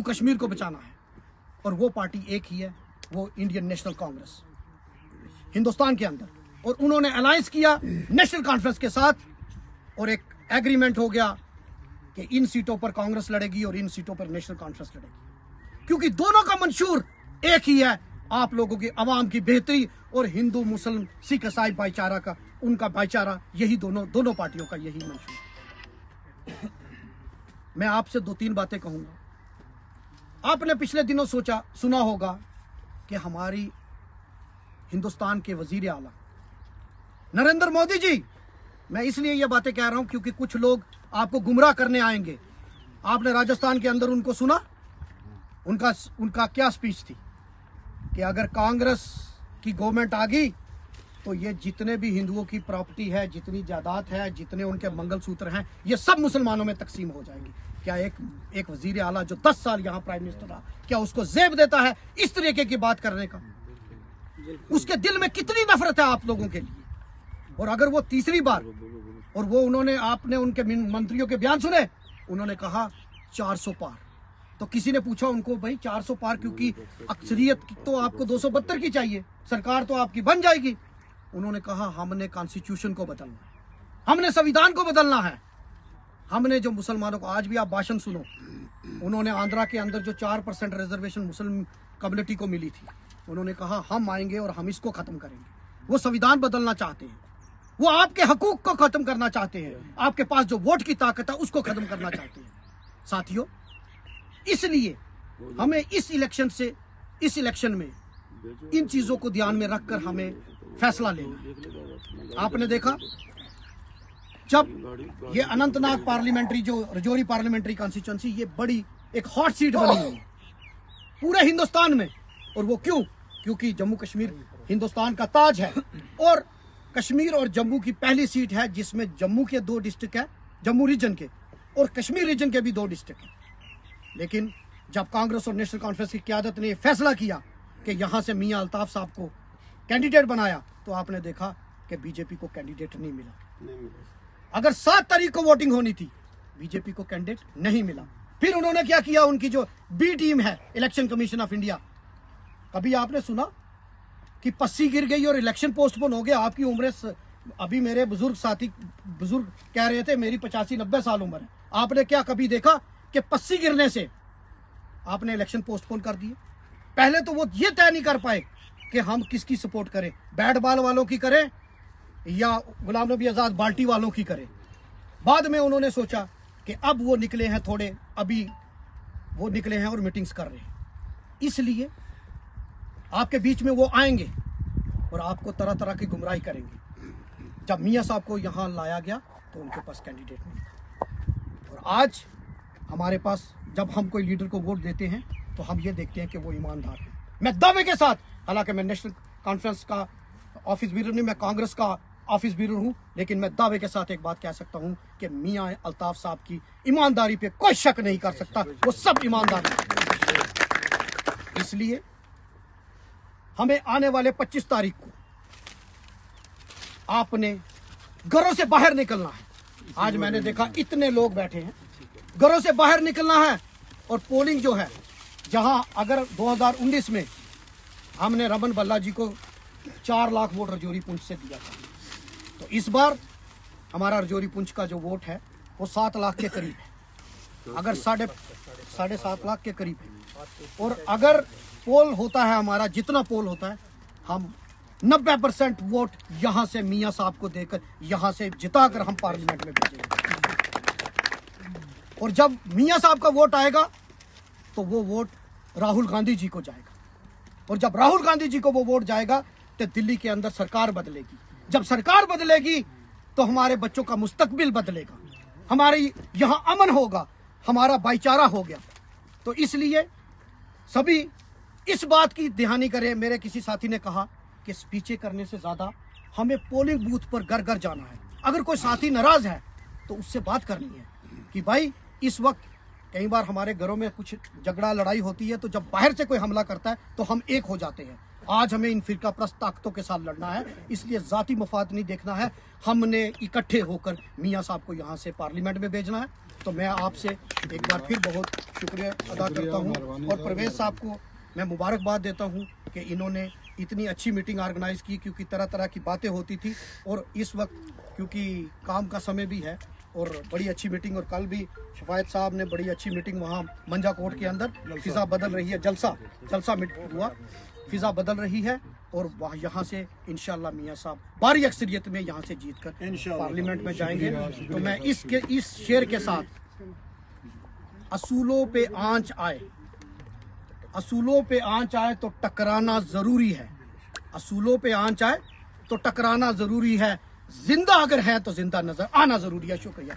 कश्मीर को बचाना है। और वो पार्टी एक ही है, वो इंडियन नेशनल कांग्रेस हिंदुस्तान के अंदर। और उन्होंने अलायंस किया नेशनल कॉन्फ्रेंस के साथ और एक एग्रीमेंट हो गया कि इन सीटों पर कांग्रेस लड़ेगी और इन सीटों पर नेशनल कॉन्फ्रेंस लड़ेगी, क्योंकि दोनों का मंशूर एक ही है, आप लोगों की आवाम की बेहतरी और हिंदू मुस्लिम सिख ईसाई भाईचारा का, उनका भाईचारा, यही दोनों पार्टियों का यही मंशूर। मैं आपसे 2-3 बातें कहूंगा। आपने पिछले दिनों सुना होगा कि हमारी हिंदुस्तान के वजीर आला नरेंद्र मोदी जी, मैं इसलिए ये बातें कह रहा हूं क्योंकि कुछ लोग आपको गुमराह करने आएंगे। आपने राजस्थान के अंदर उनको सुना, उनका क्या स्पीच थी कि अगर कांग्रेस की गवर्नमेंट आ गई तो ये जितने भी हिंदुओं की प्रॉपर्टी है, जितनी जायदाद है, जितने उनके मंगलसूत्र हैं, ये सब मुसलमानों में तकसीम हो जाएंगी। क्या एक वजीर आला जो 10 साल यहाँ प्राइम मिनिस्टर रहा, क्या उसको जेब देता है इस तरीके की बात करने का? उसके दिल में कितनी नफरत है आप लोगों के लिए। और अगर वो तीसरी बार, और वो आपने उनके मंत्रियों के बयान सुने, उन्होंने कहा 400 पार। तो किसी ने पूछा उनको, भाई 400 पार क्योंकि अक्सरियत तो आपको 272 की चाहिए, सरकार तो आपकी बन जाएगी। उन्होंने कहा हमने कॉन्स्टिट्यूशन को बदलना है, हमने संविधान को बदलना है, हमने जो मुसलमानों को, आज भी आप भाषण सुनो, उन्होंने आंध्रा के अंदर जो 4% रिजर्वेशन मुस्लिम कम्युनिटी को मिली थी, उन्होंने कहा हम आएंगे और हम इसको खत्म करेंगे। वो संविधान बदलना चाहते हैं, वो आपके हकूक को खत्म करना चाहते हैं, आपके पास जो वोट की ताकत है उसको खत्म करना चाहते हैं साथियों। इसलिए हमें इस इलेक्शन में इन चीजों को ध्यान में रखकर हमें फैसला लेना है। आपने देखा जब ये अनंतनाग पार्लियामेंट्री, जो रजौरी पार्लियामेंट्री कॉन्स्टिट्यूंसी, ये बड़ी एक हॉट सीट बनी हुई है पूरे हिंदुस्तान में। और वो क्योंकि जम्मू कश्मीर हिंदुस्तान का ताज है और कश्मीर और जम्मू की पहली सीट है जिसमें जम्मू के 2 डिस्ट्रिक्ट है, जम्मू रीजन के, और कश्मीर रीजन के भी 2 डिस्ट्रिक्ट है। लेकिन जब कांग्रेस और नेशनल कॉन्फ्रेंस की क़यादत ने यह फैसला किया कि यहां से मियां अल्ताफ साहब को कैंडिडेट बनाया, तो आपने देखा कि बीजेपी को कैंडिडेट नहीं मिला। अगर 7 तारीख को वोटिंग होनी थी, बीजेपी को कैंडिडेट नहीं मिला। फिर उन्होंने क्या किया, उनकी जो बी टीम है इलेक्शन कमीशन ऑफ इंडिया, कभी आपने सुना कि पस्सी गिर गई और इलेक्शन पोस्टपोन हो गया? आपकी उम्र, अभी मेरे बुजुर्ग कह रहे थे मेरी 85-90 साल उम्र है, आपने क्या कभी देखा कि पस्सी गिरने से आपने इलेक्शन पोस्टपोन कर दिए? पहले तो वो ये तय नहीं कर पाए कि हम किसकी सपोर्ट करें, बैट बॉल वालों की करें या गुलाम नबी आजाद बाल्टी वालों की करें। बाद में उन्होंने सोचा कि अब वो निकले हैं थोड़े, अभी वो निकले हैं और मीटिंग्स कर रहे हैं, इसलिए आपके बीच में वो आएंगे और आपको तरह तरह की गुमराही करेंगे। जब मियां साहब को यहाँ लाया गया तो उनके पास कैंडिडेट नहीं था। और आज हमारे पास जब हम कोई लीडर को वोट देते हैं तो हम ये देखते हैं कि वो ईमानदार है। मैं दावे के साथ, हालांकि मैं नेशनल कॉन्फ्रेंस का ऑफिस ब्यूरो नहीं, मैं कांग्रेस का ऑफिस ब्यूरो हूं, लेकिन मैं दावे के साथ एक बात कह सकता हूं कि मियां अल्ताफ साहब की ईमानदारी पे कोई शक नहीं कर सकता, वो सब ईमानदार हैं। इसलिए हमें आने वाले 25 तारीख को आपने घरों से बाहर निकलना है। आज मैंने देखा इतने लोग बैठे हैं, घरों से बाहर निकलना है। और पोलिंग जो है, जहां अगर 2019 में हमने रमन भल्ला जी को 4 लाख वोट रजौरी पुंछ से दिया था, तो इस बार हमारा रजौरी पुंछ का जो वोट है वो 7 लाख के करीब है, अगर 7.5 लाख के करीब है। और अगर पोल होता है हमारा, जितना पोल होता है, हम 90% वोट यहां से मियां साहब को देकर, यहां से जिताकर हम पार्लियामेंट में भेजेंगे। और जब मियां साहब का वोट आएगा तो वो वोट राहुल गांधी जी को जाएगा, और जब राहुल गांधी जी को वो वोट जाएगा तो दिल्ली के अंदर सरकार बदलेगी। जब सरकार बदलेगी तो हमारे बच्चों का मुस्तकबिल बदलेगा, हमारे यहाँ अमन होगा, हमारा भाईचारा हो गया। तो इसलिए सभी इस बात की ध्यानी करें। मेरे किसी साथी ने कहा कि स्पीचें करने से ज्यादा हमें पोलिंग बूथ पर घर घर जाना है। अगर कोई साथी नाराज है तो उससे बात करनी है कि भाई इस वक्त कई बार हमारे घरों में कुछ झगड़ा लड़ाई होती है, तो जब बाहर से कोई हमला करता है तो हम एक हो जाते हैं। आज हमें इन फिरका प्रस्त ताकतों के साथ लड़ना है, इसलिए जाती मफाद नहीं देखना है। हमने इकट्ठे होकर मियाँ साहब को यहाँ से पार्लियामेंट में भेजना है। तो मैं आपसे एक बार फिर बहुत शुक्रिया अदा करता हूँ और परवेज साहब को मैं मुबारकबाद देता हूँ कि इन्होंने इतनी अच्छी मीटिंग ऑर्गेनाइज की, क्योंकि तरह तरह की बातें होती थी और इस वक्त क्योंकि काम का समय भी है और बड़ी अच्छी मीटिंग। और कल भी शफायत साहब ने बड़ी अच्छी मीटिंग वहाँ मंजा कोर्ट के अंदर, फिजा बदल रही है, जलसा मीटिंग हुआ, फिजा बदल रही है और वह यहाँ से इंशाल्लाह मियाँ साहब भारी अक्सरियत में यहाँ से जीत कर पार्लियामेंट में जाएंगे। तो मैं इस शेर के साथ, असूलों पे आंच आए, असूलों पे आंच आए तो टकराना जरूरी है, असूलों पे आंच आए तो टकराना जरूरी है, जिंदा अगर है तो जिंदा नजर आना जरूरी है। शुक्रिया।